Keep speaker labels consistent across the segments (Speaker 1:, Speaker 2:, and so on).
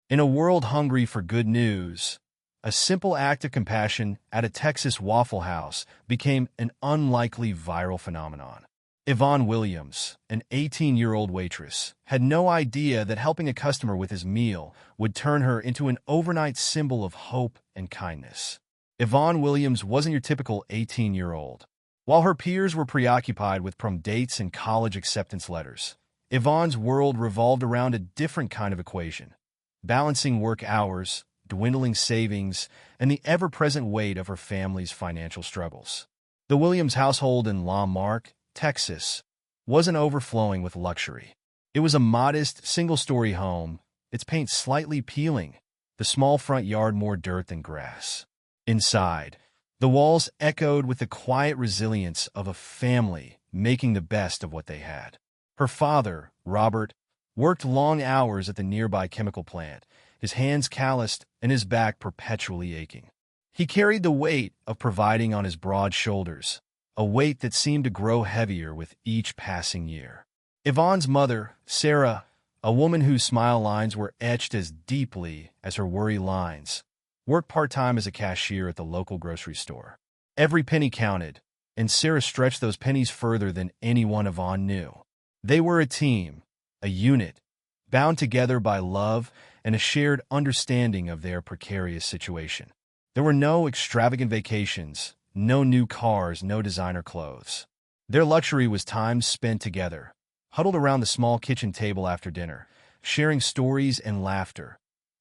Speaker 1: In a world hungry for good news, a simple act of compassion at a Texas Waffle House became an unlikely viral phenomenon. Ivon Williams, an 18-year-old waitress, had no idea that helping a customer with his meal would turn her into an overnight symbol of hope and kindness. Ivon Williams wasn't your typical 18-year-old. While her peers were preoccupied with prom dates and college acceptance letters, Ivon's world revolved around a different kind of equation, balancing work hours, dwindling savings, and the ever-present weight of her family's financial struggles. The Williams household in Marque, Texas, wasn't overflowing with luxury. It was a modest, single-story home, its paint slightly peeling, the small front yard more dirt than grass. Inside, the walls echoed with the quiet resilience of a family making the best of what they had. Her father, Robert, worked long hours at the nearby chemical plant, his hands calloused and his back perpetually aching. He carried the weight of providing on his broad shoulders, a weight that seemed to grow heavier with each passing year. Ivon's mother, Sarah, a woman whose smile lines were etched as deeply as her worry lines, worked part-time as a cashier at the local grocery store. Every penny counted, and Sarah stretched those pennies further than anyone Ivon knew. They were a team, a unit, bound together by love and a shared understanding of their precarious situation. There were no extravagant vacations, no new cars, no designer clothes. Their luxury was time spent together, huddled around the small kitchen table after dinner, sharing stories and laughter,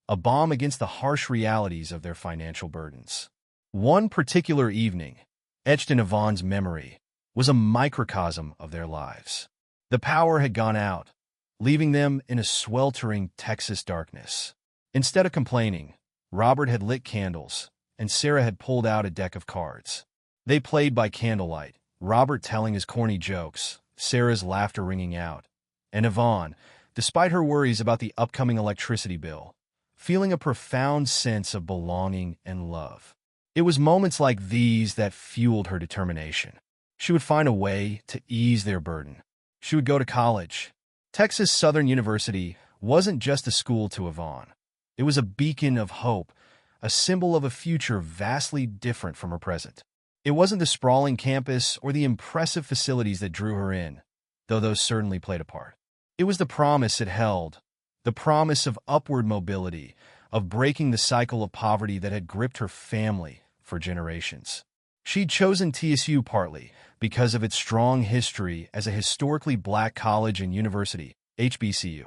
Speaker 1: a balm against the harsh realities of their financial burdens. One particular evening, etched in Ivon's memory, was a microcosm of their lives. The power had gone out, leaving them in a sweltering Texas darkness. Instead of complaining, Robert had lit candles, and Sarah had pulled out a deck of cards. They played by candlelight, Robert telling his corny jokes, Sarah's laughter ringing out, and Ivon, despite her worries about the upcoming electricity bill, feeling a profound sense of belonging and love. It was moments like these that fueled her determination. She would find a way to ease their burden. She would go to college. Texas Southern University wasn't just a school to Ivon. It was a beacon of hope, a symbol of a future vastly different from her present. It wasn't the sprawling campus or the impressive facilities that drew her in, though those certainly played a part. It was the promise it held, the promise of upward mobility, of breaking the cycle of poverty that had gripped her family for generations. She'd chosen TSU partly because of its strong history as a historically black college and university, HBCU,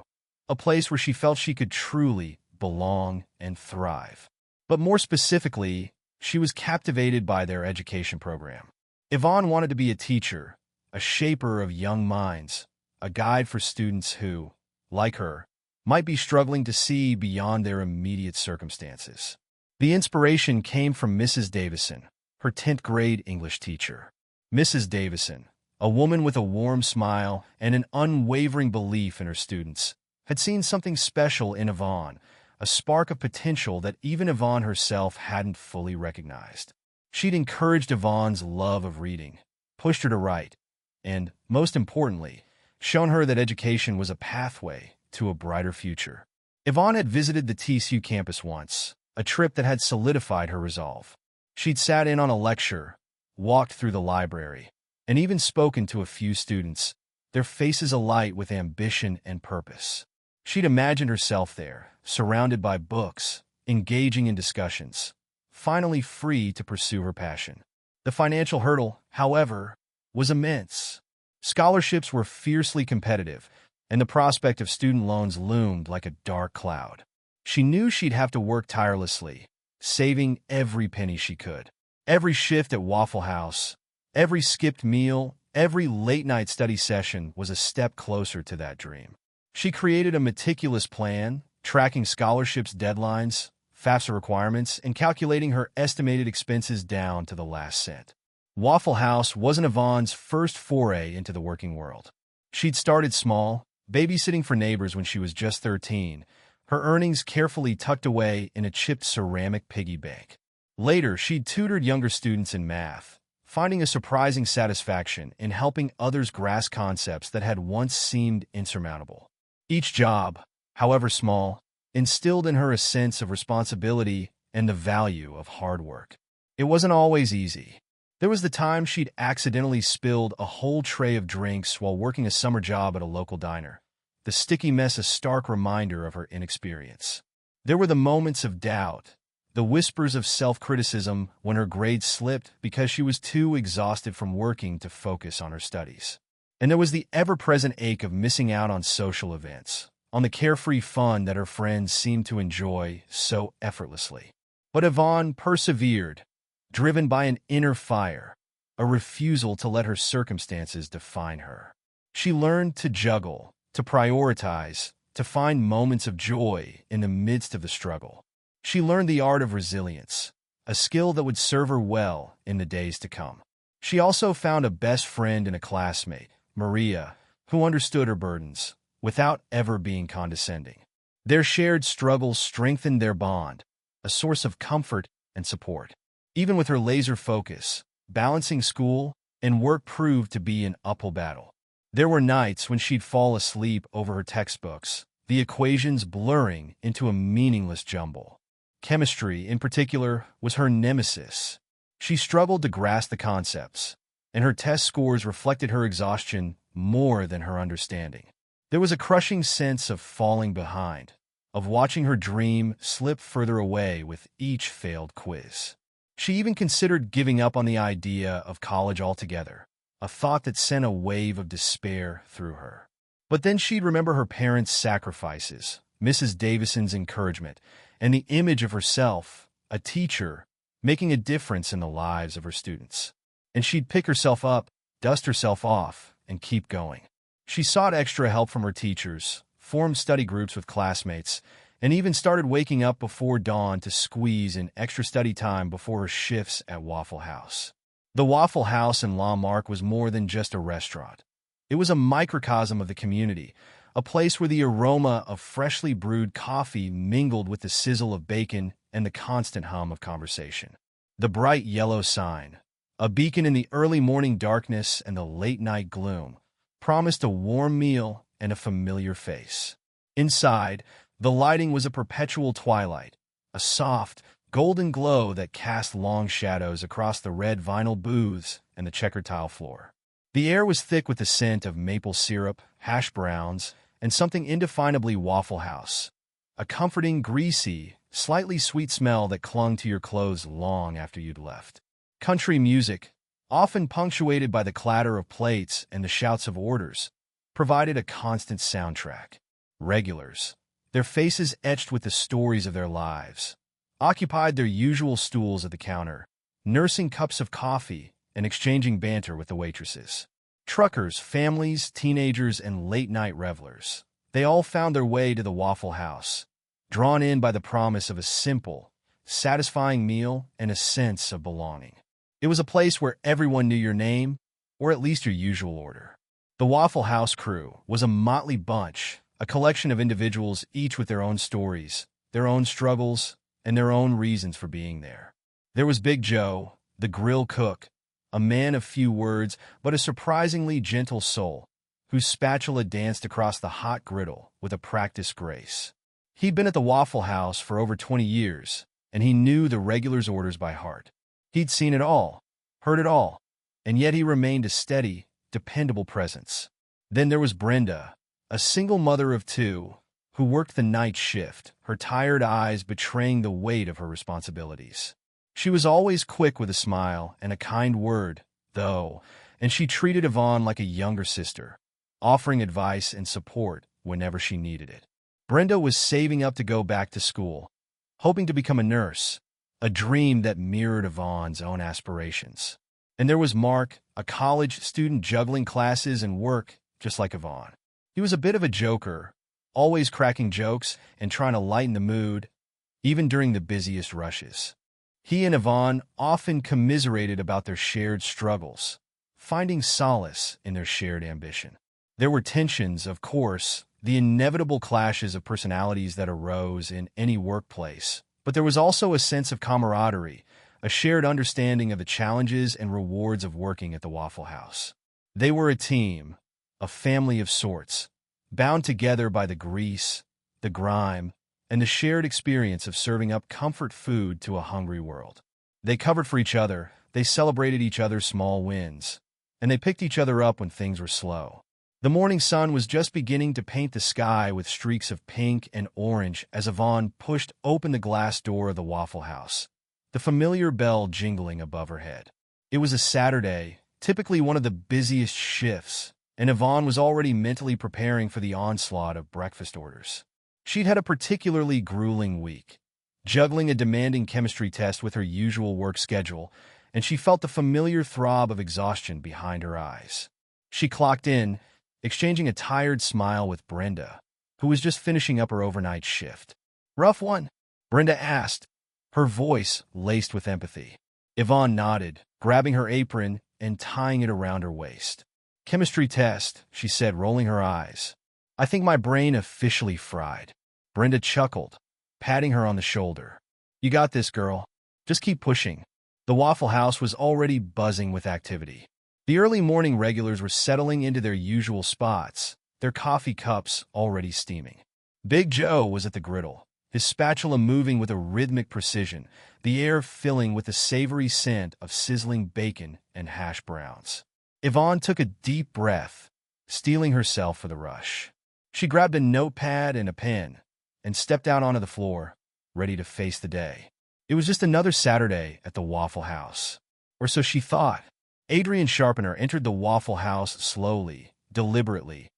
Speaker 1: a place where she felt she could truly belong and thrive. But more specifically, she was captivated by their education program. Ivon wanted to be a teacher, a shaper of young minds, a guide for students who, like her, might be struggling to see beyond their immediate circumstances. The inspiration came from Mrs. Davison, her 10th grade English teacher. Mrs. Davison, a woman with a warm smile and an unwavering belief in her students, had seen something special in Ivon, a spark of potential that even Ivon herself hadn't fully recognized. She'd encouraged Ivon's love of reading, pushed her to write, and, most importantly, shown her that education was a pathway to a brighter future. Ivon had visited the TSU campus once, a trip that had solidified her resolve. She'd sat in on a lecture, walked through the library, and even spoken to a few students, their faces alight with ambition and purpose. She'd imagined herself there, surrounded by books, engaging in discussions, finally free to pursue her passion. The financial hurdle, however, was immense. Scholarships were fiercely competitive, and the prospect of student loans loomed like a dark cloud. She knew she'd have to work tirelessly, saving every penny she could. Every shift at Waffle House, every skipped meal, every late-night study session was a step closer to that dream. She created a meticulous plan, tracking scholarships deadlines, FAFSA requirements, and calculating her estimated expenses down to the last cent. Waffle House wasn't Ivon's first foray into the working world. She'd started small, babysitting for neighbors when she was just 13, her earnings carefully tucked away in a chipped ceramic piggy bank. Later, she'd tutored younger students in math, finding a surprising satisfaction in helping others grasp concepts that had once seemed insurmountable. Each job, however small, instilled in her a sense of responsibility and the value of hard work. It wasn't always easy. There was the time she'd accidentally spilled a whole tray of drinks while working a summer job at a local diner, the sticky mess a stark reminder of her inexperience. There were the moments of doubt, the whispers of self-criticism when her grades slipped because she was too exhausted from working to focus on her studies. And there was the ever-present ache of missing out on social events, on the carefree fun that her friends seemed to enjoy so effortlessly. But Ivon persevered, driven by an inner fire, a refusal to let her circumstances define her. She learned to juggle, to prioritize, to find moments of joy in the midst of the struggle. She learned the art of resilience, a skill that would serve her well in the days to come. She also found a best friend and a classmate, Maria, who understood her burdens, without ever being condescending. Their shared struggles strengthened their bond, a source of comfort and support. Even with her laser focus, balancing school and work proved to be an uphill battle. There were nights when she'd fall asleep over her textbooks, the equations blurring into a meaningless jumble. Chemistry, in particular, was her nemesis. She struggled to grasp the concepts, and her test scores reflected her exhaustion more than her understanding. There was a crushing sense of falling behind, of watching her dream slip further away with each failed quiz. She even considered giving up on the idea of college altogether, a thought that sent a wave of despair through her. But then she'd remember her parents' sacrifices, Mrs. Davison's encouragement, and the image of herself, a teacher, making a difference in the lives of her students. And she'd pick herself up, dust herself off, and keep going. She sought extra help from her teachers, formed study groups with classmates, and even started waking up before dawn to squeeze in extra study time before her shifts at Waffle House. The Waffle House in Marque was more than just a restaurant. It was a microcosm of the community, a place where the aroma of freshly brewed coffee mingled with the sizzle of bacon and the constant hum of conversation. The bright yellow sign, a beacon in the early morning darkness and the late-night gloom, promised a warm meal and a familiar face. Inside, the lighting was a perpetual twilight, a soft, golden glow that cast long shadows across the red vinyl booths and the checkered tile floor. The air was thick with the scent of maple syrup, hash browns, and something indefinably Waffle House, a comforting, greasy, slightly sweet smell that clung to your clothes long after you'd left. Country music, often punctuated by the clatter of plates and the shouts of orders, provided a constant soundtrack. Regulars, their faces etched with the stories of their lives, occupied their usual stools at the counter, nursing cups of coffee and exchanging banter with the waitresses. Truckers, families, teenagers, and late-night revelers, they all found their way to the Waffle House, drawn in by the promise of a simple, satisfying meal and a sense of belonging. It was a place where everyone knew your name, or at least your usual order. The Waffle House crew was a motley bunch, a collection of individuals each with their own stories, their own struggles, and their own reasons for being there. There was Big Joe, the grill cook, a man of few words but a surprisingly gentle soul, whose spatula danced across the hot griddle with a practiced grace. He'd been at the Waffle House for over 20 years, and he knew the regulars' orders by heart. He'd seen it all, heard it all, and yet he remained a steady, dependable presence. Then there was Brenda, a single mother of two, who worked the night shift, her tired eyes betraying the weight of her responsibilities. She was always quick with a smile and a kind word, though, and she treated Ivon like a younger sister, offering advice and support whenever she needed it. Brenda was saving up to go back to school, hoping to become a nurse, a dream that mirrored Ivon's own aspirations. And there was Marque, a college student juggling classes and work just like Ivon. He was a bit of a joker, always cracking jokes and trying to lighten the mood, even during the busiest rushes. He and Ivon often commiserated about their shared struggles, finding solace in their shared ambition. There were tensions, of course, the inevitable clashes of personalities that arose in any workplace, but there was also a sense of camaraderie, a shared understanding of the challenges and rewards of working at the Waffle House. They were a team, a family of sorts, bound together by the grease, the grime, and the shared experience of serving up comfort food to a hungry world. They covered for each other, they celebrated each other's small wins, and they picked each other up when things were slow. The morning sun was just beginning to paint the sky with streaks of pink and orange as Ivon pushed open the glass door of the Waffle House, the familiar bell jingling above her head. It was a Saturday, typically one of the busiest shifts, and Ivon was already mentally preparing for the onslaught of breakfast orders. She'd had a particularly grueling week, juggling a demanding chemistry test with her usual work schedule, and she felt the familiar throb of exhaustion behind her eyes. She clocked in, exchanging a tired smile with Brenda, who was just finishing up her overnight shift. "Rough one?" Brenda asked, her voice laced with empathy. Ivon nodded, grabbing her apron and tying it around her waist. "Chemistry test," she said, rolling her eyes. "I think my brain officially fried." Brenda chuckled, patting her on the shoulder. "You got this, girl. Just keep pushing." The Waffle House was already buzzing with activity. The early morning regulars were settling into their usual spots, their coffee cups already steaming. Big Joe was at the griddle, his spatula moving with a rhythmic precision, the air filling with the savory scent of sizzling bacon and hash browns. Ivon took a deep breath, steeling herself for the rush. She grabbed a notepad and a pen and stepped out onto the floor, ready to face the day. It was just another Saturday at the Waffle House, or so she thought. Adrien Sharpener entered the Waffle House slowly, deliberately,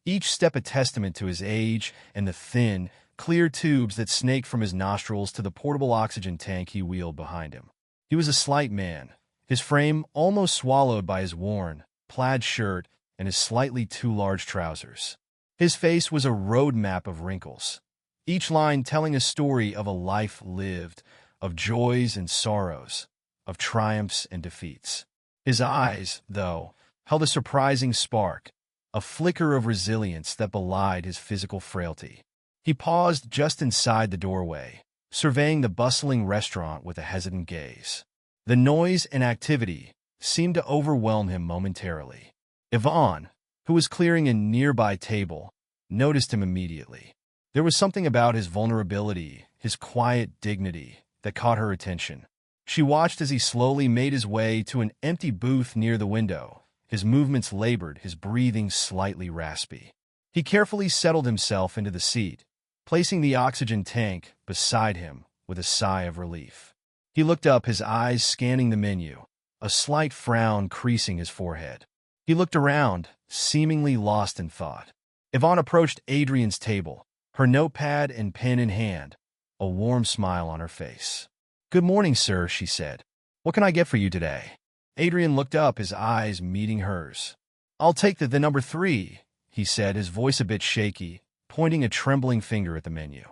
Speaker 1: each step a testament to his age and the thin, clear tubes that snaked from his nostrils to the portable oxygen tank he wheeled behind him. He was a slight man, his frame almost swallowed by his worn, plaid shirt and his slightly too large trousers. His face was a road map of wrinkles, each line telling a story of a life lived, of joys and sorrows, of triumphs and defeats. His eyes, though, held a surprising spark, a flicker of resilience that belied his physical frailty. He paused just inside the doorway, surveying the bustling restaurant with a hesitant gaze. The noise and activity seemed to overwhelm him momentarily. Ivon, who was clearing a nearby table, noticed him immediately. There was something about his vulnerability, his quiet dignity, that caught her attention. She watched as he slowly made his way to an empty booth near the window, his movements labored, his breathing slightly raspy. He carefully settled himself into the seat, placing the oxygen tank beside him with a sigh of relief. He looked up, his eyes scanning the menu, a slight frown creasing his forehead. He looked around, seemingly lost in thought. Ivon approached Adrien's table, her notepad and pen in hand, a warm smile on her face. "Good morning, sir," she said. "What can I get for you today?" Adrien looked up, his eyes meeting hers. "I'll take the number 3, he said, his voice a bit shaky, pointing a trembling finger at the menu.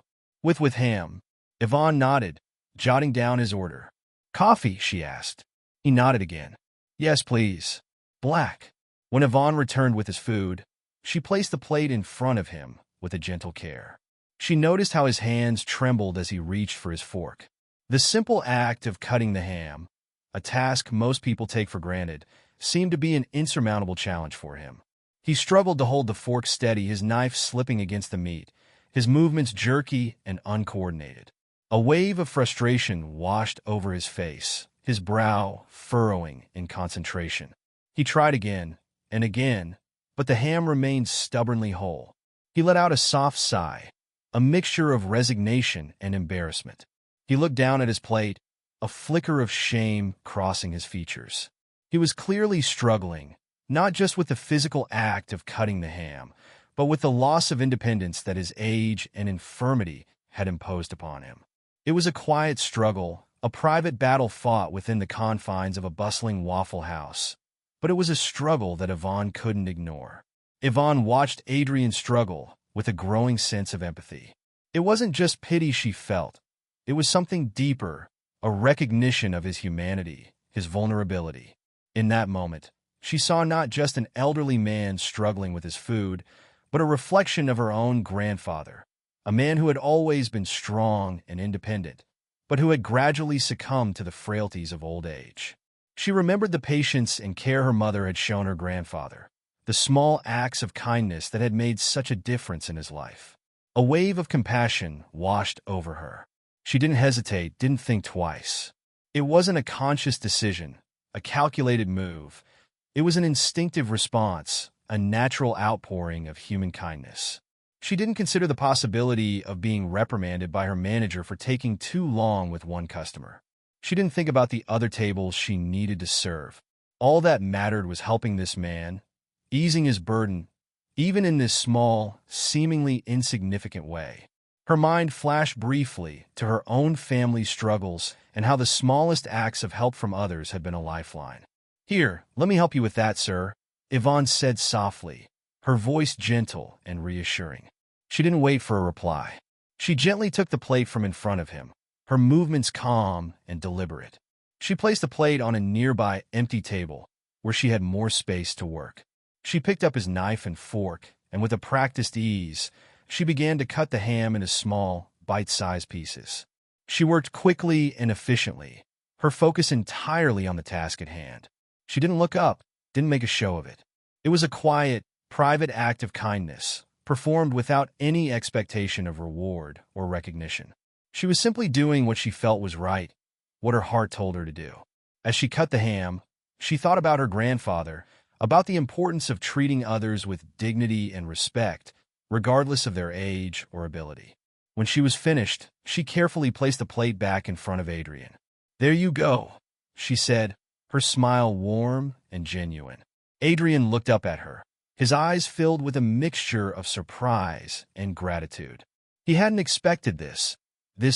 Speaker 1: With ham." Ivon nodded, jotting down his order. "Coffee?" she asked. He nodded again. "Yes, please. Black." When Ivon returned with his food, she placed the plate in front of him with a gentle care. She noticed how his hands trembled as he reached for his fork. The simple act of cutting the ham, a task most people take for granted, seemed to be an insurmountable challenge for him. He struggled to hold the fork steady, his knife slipping against the meat, his movements jerky and uncoordinated. A wave of frustration washed over his face, his brow furrowing in concentration. He tried again and again, but the ham remained stubbornly whole. He let out a soft sigh, a mixture of resignation and embarrassment. He looked down at his plate, a flicker of shame crossing his features. He was clearly struggling, not just with the physical act of cutting the ham, but with the loss of independence that his age and infirmity had imposed upon him. It was a quiet struggle, a private battle fought within the confines of a bustling Waffle House, but it was a struggle that Ivon couldn't ignore. Ivon watched Adrien struggle with a growing sense of empathy. It wasn't just pity she felt. It was something deeper, a recognition of his humanity, his vulnerability. In that moment, she saw not just an elderly man struggling with his food, but a reflection of her own grandfather, a man who had always been strong and independent, but who had gradually succumbed to the frailties of old age. She remembered the patience and care her mother had shown her grandfather, the small acts of kindness that had made such a difference in his life. A wave of compassion washed over her. She didn't hesitate, didn't think twice. It wasn't a conscious decision, a calculated move. It was an instinctive response, a natural outpouring of human kindness. She didn't consider the possibility of being reprimanded by her manager for taking too long with one customer. She didn't think about the other tables she needed to serve. All that mattered was helping this man, easing his burden, even in this small, seemingly insignificant way. Her mind flashed briefly to her own family's struggles and how the smallest acts of help from others had been a lifeline. "Here, let me help you with that, sir," Ivon said softly, her voice gentle and reassuring. She didn't wait for a reply. She gently took the plate from in front of him, her movements calm and deliberate. She placed the plate on a nearby empty table, where she had more space to work. She picked up his knife and fork, and with a practiced ease, she began to cut the ham into small, bite-sized pieces. She worked quickly and efficiently, her focus entirely on the task at hand. She didn't look up, didn't make a show of it. It was a quiet, private act of kindness, performed without any expectation of reward or recognition. She was simply doing what she felt was right, what her heart told her to do. As she cut the ham, she thought about her grandfather, about the importance of treating others with dignity and respect, regardless of their age or ability. When she was finished, she carefully placed the plate back in front of Adrien. "There you go," she said, her smile warm and genuine. Adrien looked up at her, his eyes filled with a mixture of surprise and gratitude. He hadn't expected this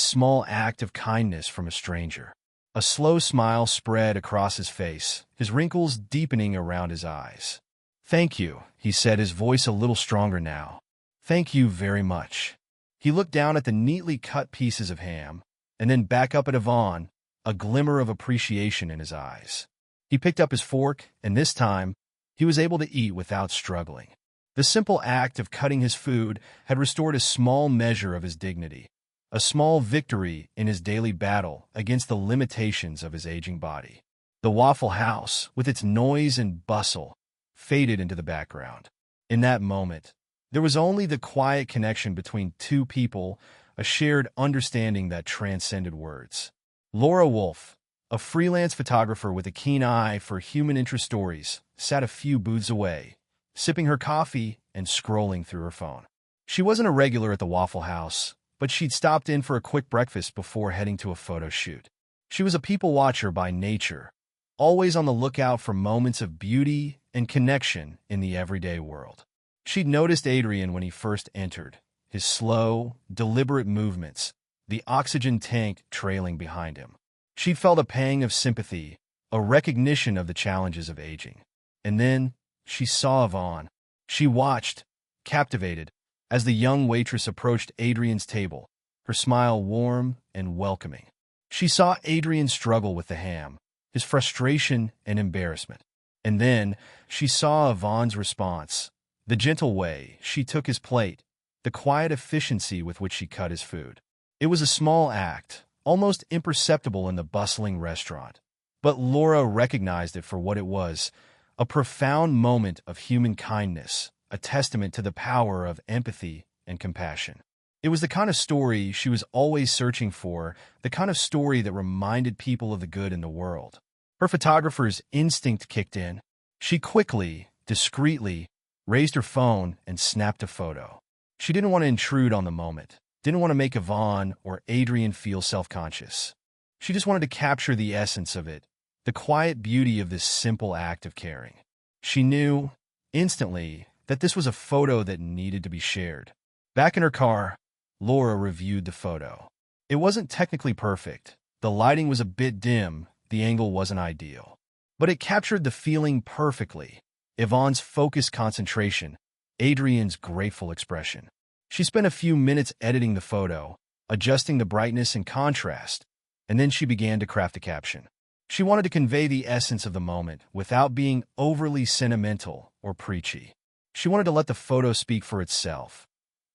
Speaker 1: small act of kindness from a stranger. A slow smile spread across his face, his wrinkles deepening around his eyes. "Thank you," he said, his voice a little stronger now. "Thank you very much." He looked down at the neatly cut pieces of ham, and then back up at Ivon, a glimmer of appreciation in his eyes. He picked up his fork, and this time, he was able to eat without struggling. The simple act of cutting his food had restored a small measure of his dignity, a small victory in his daily battle against the limitations of his aging body. The Waffle House, with its noise and bustle, faded into the background. In that moment, there was only the quiet connection between two people, a shared understanding that transcended words. Laura Wolfe, a freelance photographer with a keen eye for human interest stories, sat a few booths away, sipping her coffee and scrolling through her phone. She wasn't a regular at the Waffle House, but she'd stopped in for a quick breakfast before heading to a photo shoot. She was a people watcher by nature, always on the lookout for moments of beauty and connection in the everyday world. She'd noticed Adrien when he first entered, his slow, deliberate movements, the oxygen tank trailing behind him. She'd felt a pang of sympathy, a recognition of the challenges of aging. And then she saw Ivon. She watched, captivated, as the young waitress approached Adrien's table, her smile warm and welcoming. She saw Adrien struggle with the ham, his frustration and embarrassment. And then she saw Ivon's response, the gentle way she took his plate, the quiet efficiency with which she cut his food. It was a small act, almost imperceptible in the bustling restaurant. But Laura recognized it for what it was, a profound moment of human kindness, a testament to the power of empathy and compassion. It was the kind of story she was always searching for, the kind of story that reminded people of the good in the world. Her photographer's instinct kicked in. She quickly, discreetly, raised her phone and snapped a photo. She didn't want to intrude on the moment, didn't want to make Ivon or Adrien feel self-conscious. She just wanted to capture the essence of it, the quiet beauty of this simple act of caring. She knew, instantly, that this was a photo that needed to be shared. Back in her car, Laura reviewed the photo. It wasn't technically perfect. The lighting was a bit dim, the angle wasn't ideal. But it captured the feeling perfectly. Ivon's focused concentration, Adrien's grateful expression. She spent a few minutes editing the photo, adjusting the brightness and contrast, and then she began to craft a caption. She wanted to convey the essence of the moment without being overly sentimental or preachy. She wanted to let the photo speak for itself,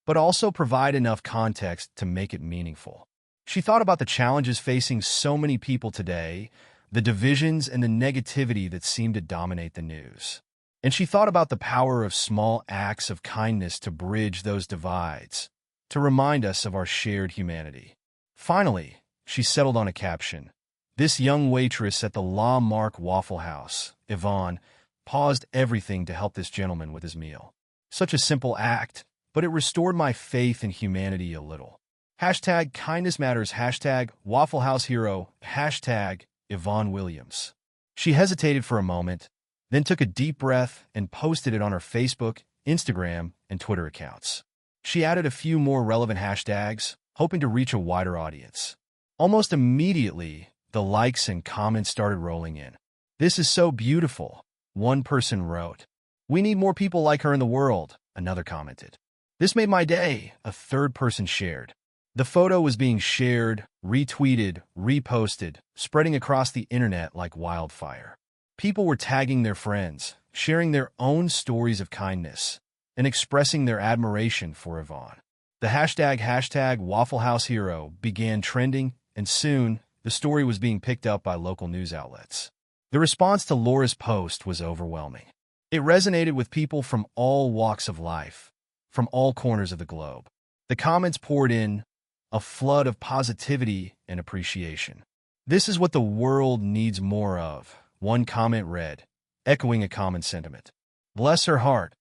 Speaker 1: but also provide enough context to make it meaningful. She thought about the challenges facing so many people today, the divisions and the negativity that seemed to dominate the news. And she thought about the power of small acts of kindness to bridge those divides, to remind us of our shared humanity. Finally, she settled on a caption. This young waitress at the Marque Waffle House, Ivon, paused everything to help this gentleman with his meal. Such a simple act, but it restored my faith in humanity a little. Hashtag kindness matters, hashtag Waffle House hero, hashtag Ivon Williams. She hesitated for a moment, then took a deep breath and posted it on her Facebook, Instagram, and Twitter accounts. She added a few more relevant hashtags, hoping to reach a wider audience. Almost immediately, the likes and comments started rolling in. "This is so beautiful," one person wrote. "We need more people like her in the world," another commented. "This made my day," a third person shared. The photo was being shared, retweeted, reposted, spreading across the internet like wildfire. People were tagging their friends, sharing their own stories of kindness, and expressing their admiration for Ivon. The hashtag Waffle House hero began trending, and soon, the story was being picked up by local news outlets. The response to Laura's post was overwhelming. It resonated with people from all walks of life, from all corners of the globe. The comments poured in, a flood of positivity and appreciation. "This is what the world needs more of," one comment read, echoing a common sentiment. "Bless her heart,"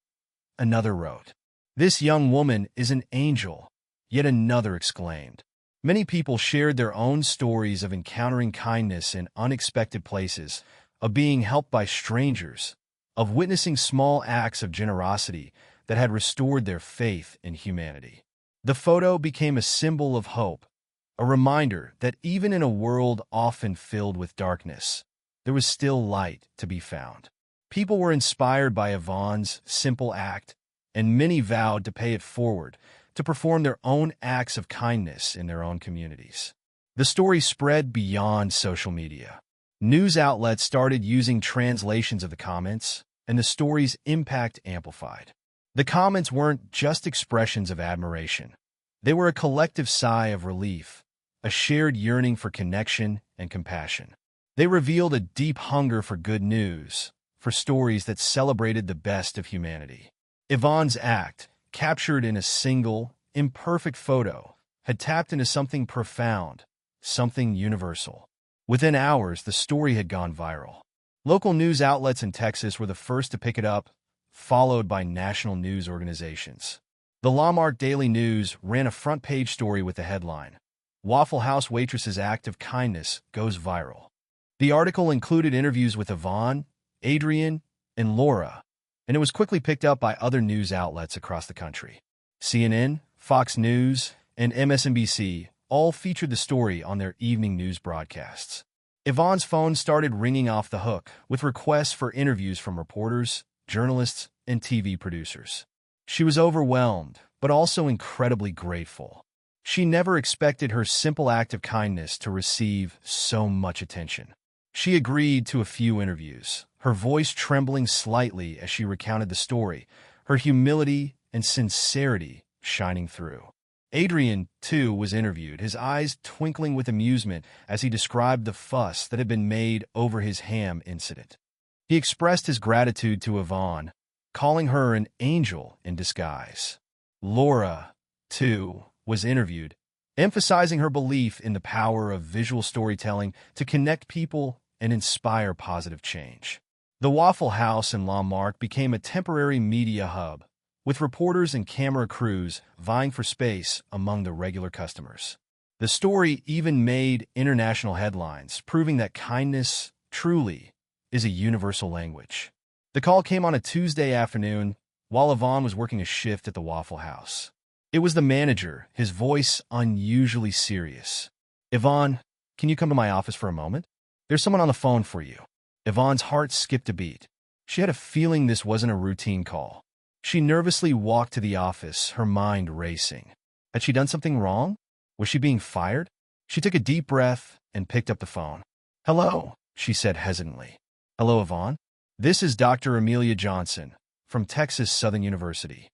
Speaker 1: another wrote. "This young woman is an angel," yet another exclaimed. Many people shared their own stories of encountering kindness in unexpected places, of being helped by strangers, of witnessing small acts of generosity that had restored their faith in humanity. The photo became a symbol of hope, a reminder that even in a world often filled with darkness, there was still light to be found. People were inspired by Ivon's simple act, and many vowed to pay it forward, to perform their own acts of kindness in their own communities. The story spread beyond social media. News outlets started using translations of the comments, and the story's impact amplified. The comments weren't just expressions of admiration. They were a collective sigh of relief, a shared yearning for connection and compassion. They revealed a deep hunger for good news, for stories that celebrated the best of humanity. Ivon's act, captured in a single, imperfect photo, had tapped into something profound, something universal. Within hours, the story had gone viral. Local news outlets in Texas were the first to pick it up, followed by national news organizations. The Marque Daily News ran a front-page story with the headline, "Waffle House Waitress's Act of Kindness Goes Viral." The article included interviews with Ivon, Adrien, and Laura, and it was quickly picked up by other news outlets across the country. CNN, Fox News, and MSNBC all featured the story on their evening news broadcasts. Ivon's phone started ringing off the hook, with requests for interviews from reporters, journalists, and TV producers. She was overwhelmed, but also incredibly grateful. She never expected her simple act of kindness to receive so much attention. She agreed to a few interviews, her voice trembling slightly as she recounted the story, her humility and sincerity shining through. Adrien, too, was interviewed, his eyes twinkling with amusement as he described the fuss that had been made over his ham incident. He expressed his gratitude to Ivon, calling her an angel in disguise. Laura, too, was interviewed, emphasizing her belief in the power of visual storytelling to connect people and inspire positive change. The Waffle House in Marque became a temporary media hub, with reporters and camera crews vying for space among the regular customers. The story even made international headlines, proving that kindness, truly, is a universal language. The call came on a Tuesday afternoon while Ivon was working a shift at the Waffle House. It was the manager, his voice unusually serious. "Ivon, can you come to my office for a moment? There's someone on the phone for you." Ivon's heart skipped a beat. She had a feeling this wasn't a routine call. She nervously walked to the office, her mind racing. Had she done something wrong? Was she being fired? She took a deep breath and picked up the phone. "Hello," she said hesitantly. "Hello, Ivon. This is Dr. Amelia Johnson from Texas Southern University."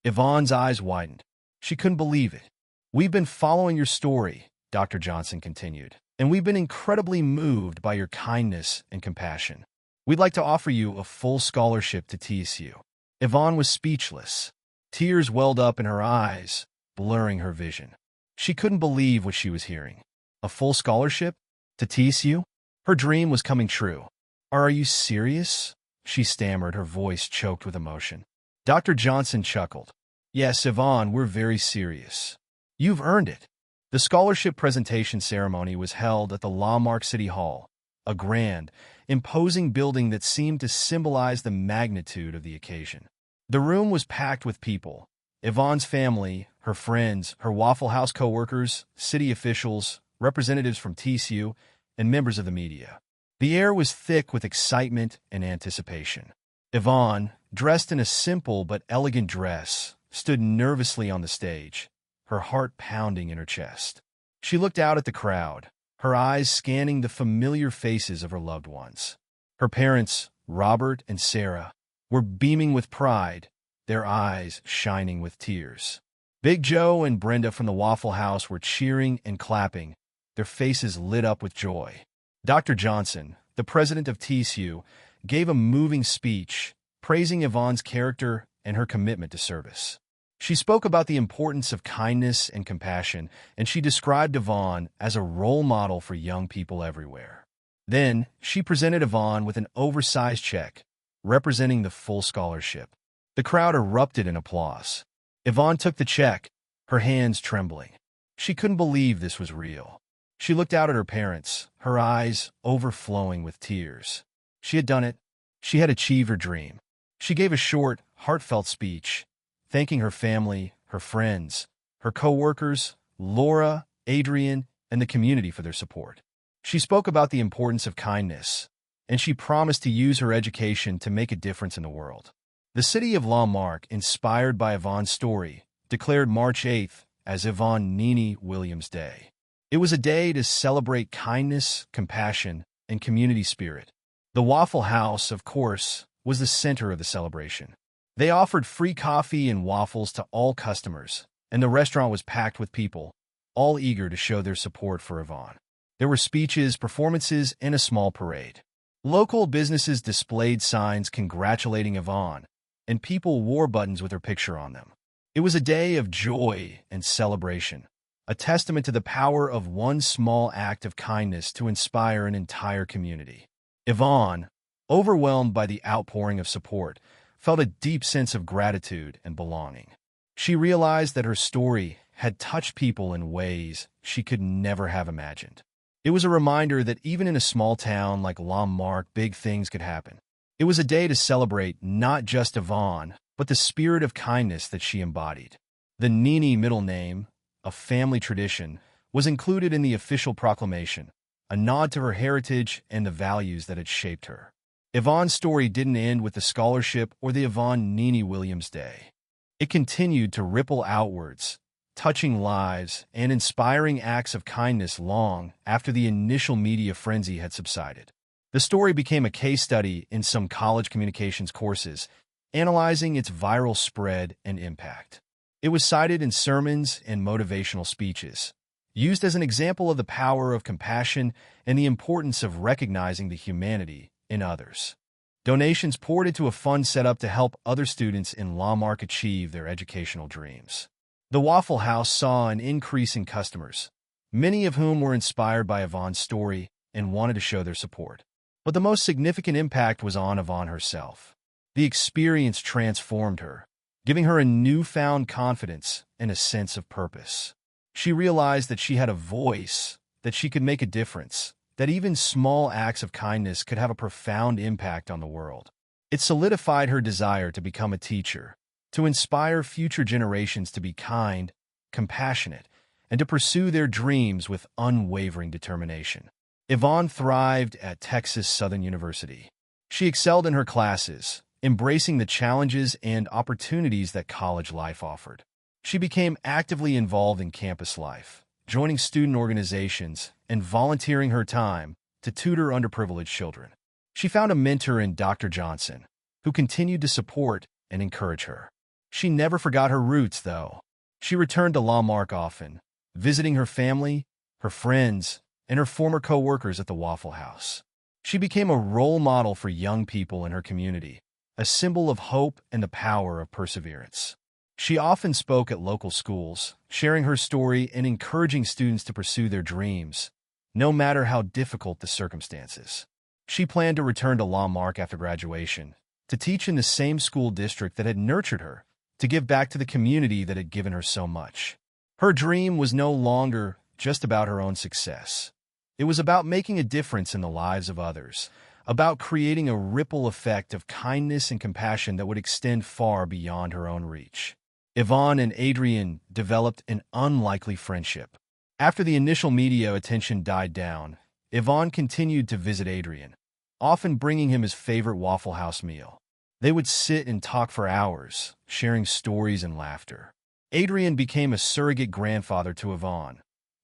Speaker 1: Ivon's eyes widened. She couldn't believe it. "We've been following your story," Dr. Johnson continued, "and we've been incredibly moved by your kindness and compassion. We'd like to offer you a full scholarship to TSU." Ivon was speechless. Tears welled up in her eyes, blurring her vision. She couldn't believe what she was hearing. A full scholarship? To TSU? Her dream was coming true. Are you serious? She stammered, her voice choked with emotion. Dr. Johnson chuckled. Yes, Ivon, we're very serious. You've earned it. The scholarship presentation ceremony was held at the Marque City Hall, a grand, imposing building that seemed to symbolize the magnitude of the occasion. The room was packed with people. Ivon's family, her friends, her Waffle House co-workers, city officials, representatives from TSU, and members of the media. The air was thick with excitement and anticipation. Ivon, dressed in a simple but elegant dress, stood nervously on the stage, her heart pounding in her chest. She looked out at the crowd, her eyes scanning the familiar faces of her loved ones. Her parents, Robert and Sarah, were beaming with pride, their eyes shining with tears. Big Joe and Brenda from the Waffle House were cheering and clapping, their faces lit up with joy. Dr. Johnson, the president of TSU, gave a moving speech, praising Ivon's character and her commitment to service. She spoke about the importance of kindness and compassion, and she described Ivon as a role model for young people everywhere. Then, she presented Ivon with an oversized check, representing the full scholarship. The crowd erupted in applause. Ivon took the check, her hands trembling. She couldn't believe this was real. She looked out at her parents, her eyes overflowing with tears. She had done it. She had achieved her dream. She gave a short, heartfelt speech, thanking her family, her friends, her co-workers, Laura, Adrien, and the community for their support. She spoke about the importance of kindness, and she promised to use her education to make a difference in the world. The city of Marque, inspired by Ivon's story, declared March 8th as Ivon Williams Day. It was a day to celebrate kindness, compassion, and community spirit. The Waffle House, of course, was the center of the celebration. They offered free coffee and waffles to all customers, and the restaurant was packed with people, all eager to show their support for Ivon. There were speeches, performances, and a small parade. Local businesses displayed signs congratulating Ivon, and people wore buttons with her picture on them. It was a day of joy and celebration, a testament to the power of one small act of kindness to inspire an entire community. Ivon, overwhelmed by the outpouring of support, felt a deep sense of gratitude and belonging. She realized that her story had touched people in ways she could never have imagined. It was a reminder that even in a small town like Marque, big things could happen. It was a day to celebrate not just Ivon, but the spirit of kindness that she embodied. The Nini middle name, a family tradition, was included in the official proclamation, a nod to her heritage and the values that had shaped her. Ivon's story didn't end with the scholarship or the Ivon Williams Day. It continued to ripple outwards, touching lives and inspiring acts of kindness long after the initial media frenzy had subsided. The story became a case study in some college communications courses, analyzing its viral spread and impact. It was cited in sermons and motivational speeches, used as an example of the power of compassion and the importance of recognizing the humanity in others. Donations poured into a fund set up to help other students in Marque achieve their educational dreams. The Waffle House saw an increase in customers, many of whom were inspired by Ivon's story and wanted to show their support. But the most significant impact was on Ivon herself. The experience transformed her, giving her a newfound confidence and a sense of purpose. She realized that she had a voice, that she could make a difference, that even small acts of kindness could have a profound impact on the world. It solidified her desire to become a teacher, to inspire future generations to be kind, compassionate, and to pursue their dreams with unwavering determination. Ivon thrived at Texas Southern University. She excelled in her classes, embracing the challenges and opportunities that college life offered. She became actively involved in campus life, joining student organizations and volunteering her time to tutor underprivileged children. She found a mentor in Dr. Johnson, who continued to support and encourage her. She never forgot her roots, though. She returned to Marque often, visiting her family, her friends, and her former co-workers at the Waffle House. She became a role model for young people in her community, a symbol of hope and the power of perseverance. She often spoke at local schools, sharing her story and encouraging students to pursue their dreams, no matter how difficult the circumstances. She planned to return to Marque after graduation, to teach in the same school district that had nurtured her, to give back to the community that had given her so much. Her dream was no longer just about her own success. It was about making a difference in the lives of others, about creating a ripple effect of kindness and compassion that would extend far beyond her own reach. Ivon and Adrien developed an unlikely friendship. After the initial media attention died down, Ivon continued to visit Adrien, often bringing him his favorite Waffle House meal. They would sit and talk for hours, sharing stories and laughter. Adrien became a surrogate grandfather to Ivon,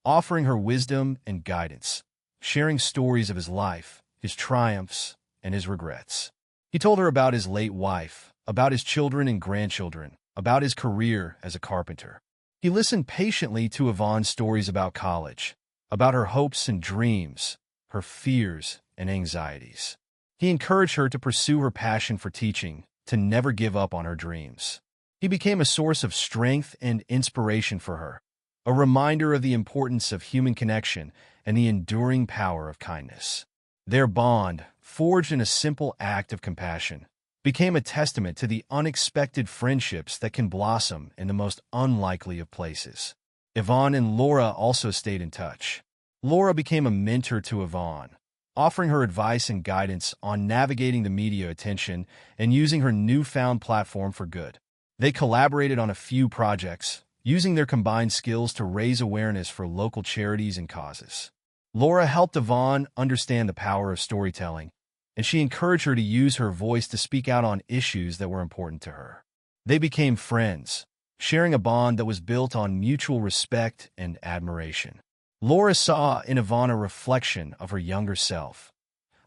Speaker 1: offering her wisdom and guidance, sharing stories of his life, his triumphs, and his regrets. He told her about his late wife, about his children and grandchildren, about his career as a carpenter. He listened patiently to Yvonne's stories about college, about her hopes and dreams, her fears and anxieties. He encouraged her to pursue her passion for teaching, to never give up on her dreams. He became a source of strength and inspiration for her, a reminder of the importance of human connection and the enduring power of kindness. Their bond, forged in a simple act of compassion, became a testament to the unexpected friendships that can blossom in the most unlikely of places. Ivon and Laura also stayed in touch. Laura became a mentor to Ivon, offering her advice and guidance on navigating the media attention and using her newfound platform for good. They collaborated on a few projects, using their combined skills to raise awareness for local charities and causes. Laura helped Ivon understand the power of storytelling, and she encouraged her to use her voice to speak out on issues that were important to her. They became friends, sharing a bond that was built on mutual respect and admiration. Laura saw in Ivon a reflection of her younger self,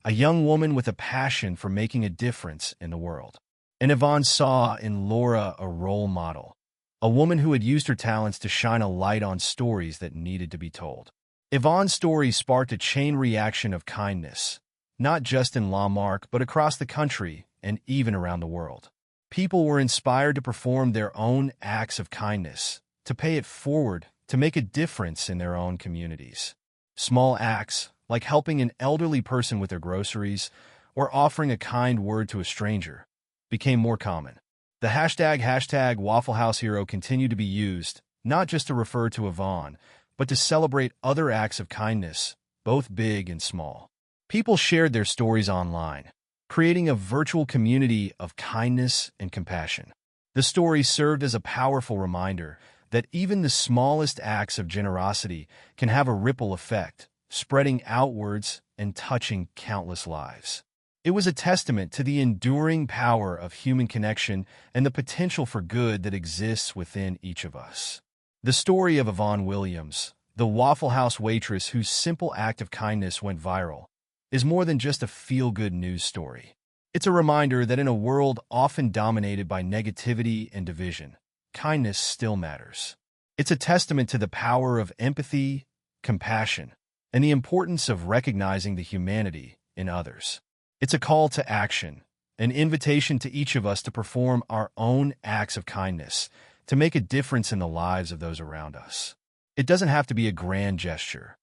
Speaker 1: a young woman with a passion for making a difference in the world. And Ivon saw in Laura a role model, a woman who had used her talents to shine a light on stories that needed to be told. Ivon's story sparked a chain reaction of kindness, not just in Marque, but across the country and even around the world. People were inspired to perform their own acts of kindness, to pay it forward, to make a difference in their own communities. Small acts, like helping an elderly person with their groceries or offering a kind word to a stranger, became more common. The hashtag Waffle House Hero continued to be used, not just to refer to Ivon, but to celebrate other acts of kindness, both big and small. People shared their stories online, creating a virtual community of kindness and compassion. The story served as a powerful reminder that even the smallest acts of generosity can have a ripple effect, spreading outwards and touching countless lives. It was a testament to the enduring power of human connection and the potential for good that exists within each of us. The story of Ivon Williams, the Waffle House waitress whose simple act of kindness went viral, is more than just a feel-good news story. It's a reminder that in a world often dominated by negativity and division, kindness still matters. It's a testament to the power of empathy, compassion, and the importance of recognizing the humanity in others. It's a call to action, an invitation to each of us to perform our own acts of kindness, to make a difference in the lives of those around us. It doesn't have to be a grand gesture.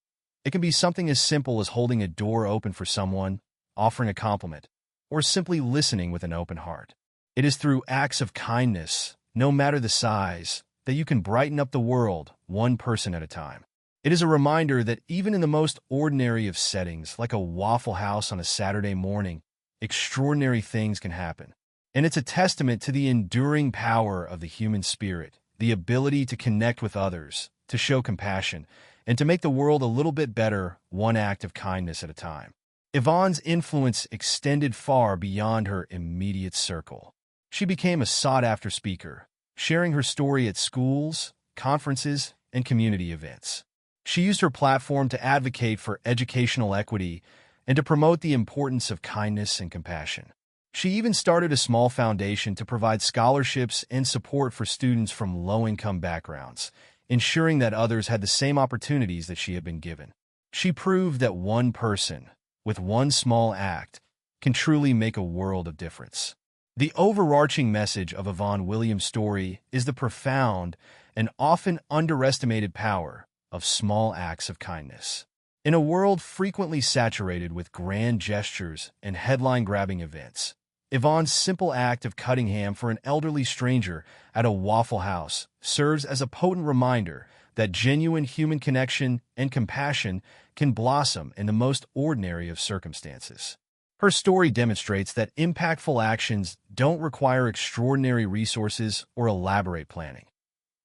Speaker 1: It can be something as simple as holding a door open for someone, offering a compliment, or simply listening with an open heart. It is through acts of kindness, no matter the size, that you can brighten up the world, one person at a time. It is a reminder that even in the most ordinary of settings, like a Waffle House on a Saturday morning, extraordinary things can happen. And it's a testament to the enduring power of the human spirit, the ability to connect with others, to show compassion, and to make the world a little bit better, one act of kindness at a time. Ivon's influence extended far beyond her immediate circle. She became a sought-after speaker, sharing her story at schools, conferences, and community events. She used her platform to advocate for educational equity and to promote the importance of kindness and compassion. She even started a small foundation to provide scholarships and support for students from low-income backgrounds, ensuring that others had the same opportunities that she had been given. She proved that one person, with one small act, can truly make a world of difference. The overarching message of Ivon Williams' story is the profound and often underestimated power of small acts of kindness. In a world frequently saturated with grand gestures and headline-grabbing events, Yvonne's simple act of cutting ham for an elderly stranger at a Waffle House serves as a potent reminder that genuine human connection and compassion can blossom in the most ordinary of circumstances. Her story demonstrates that impactful actions don't require extraordinary resources or elaborate planning.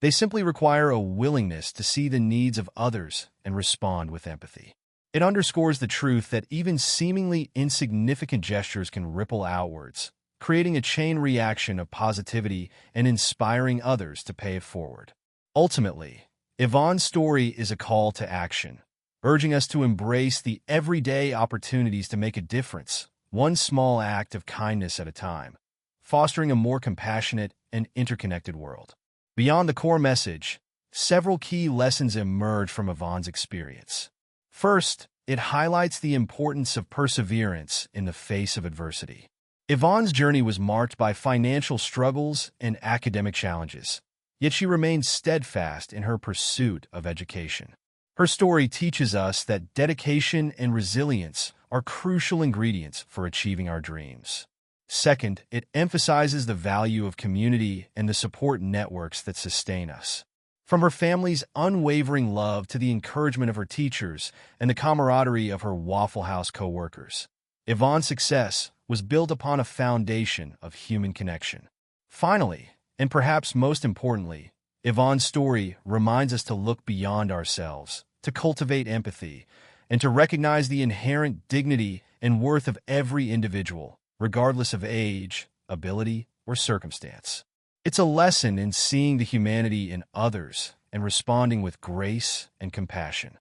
Speaker 1: They simply require a willingness to see the needs of others and respond with empathy. It underscores the truth that even seemingly insignificant gestures can ripple outwards, creating a chain reaction of positivity and inspiring others to pay it forward. Ultimately, Yvonne's story is a call to action, urging us to embrace the everyday opportunities to make a difference, one small act of kindness at a time, fostering a more compassionate and interconnected world. Beyond the core message, several key lessons emerge from Yvonne's experience. First, it highlights the importance of perseverance in the face of adversity. Yvonne's journey was marked by financial struggles and academic challenges, yet she remained steadfast in her pursuit of education. Her story teaches us that dedication and resilience are crucial ingredients for achieving our dreams. Second, it emphasizes the value of community and the support networks that sustain us. From her family's unwavering love to the encouragement of her teachers and the camaraderie of her Waffle House co-workers, Yvonne's success was built upon a foundation of human connection. Finally, and perhaps most importantly, Yvonne's story reminds us to look beyond ourselves, to cultivate empathy, and to recognize the inherent dignity and worth of every individual, regardless of age, ability, or circumstance. It's a lesson in seeing the humanity in others and responding with grace and compassion.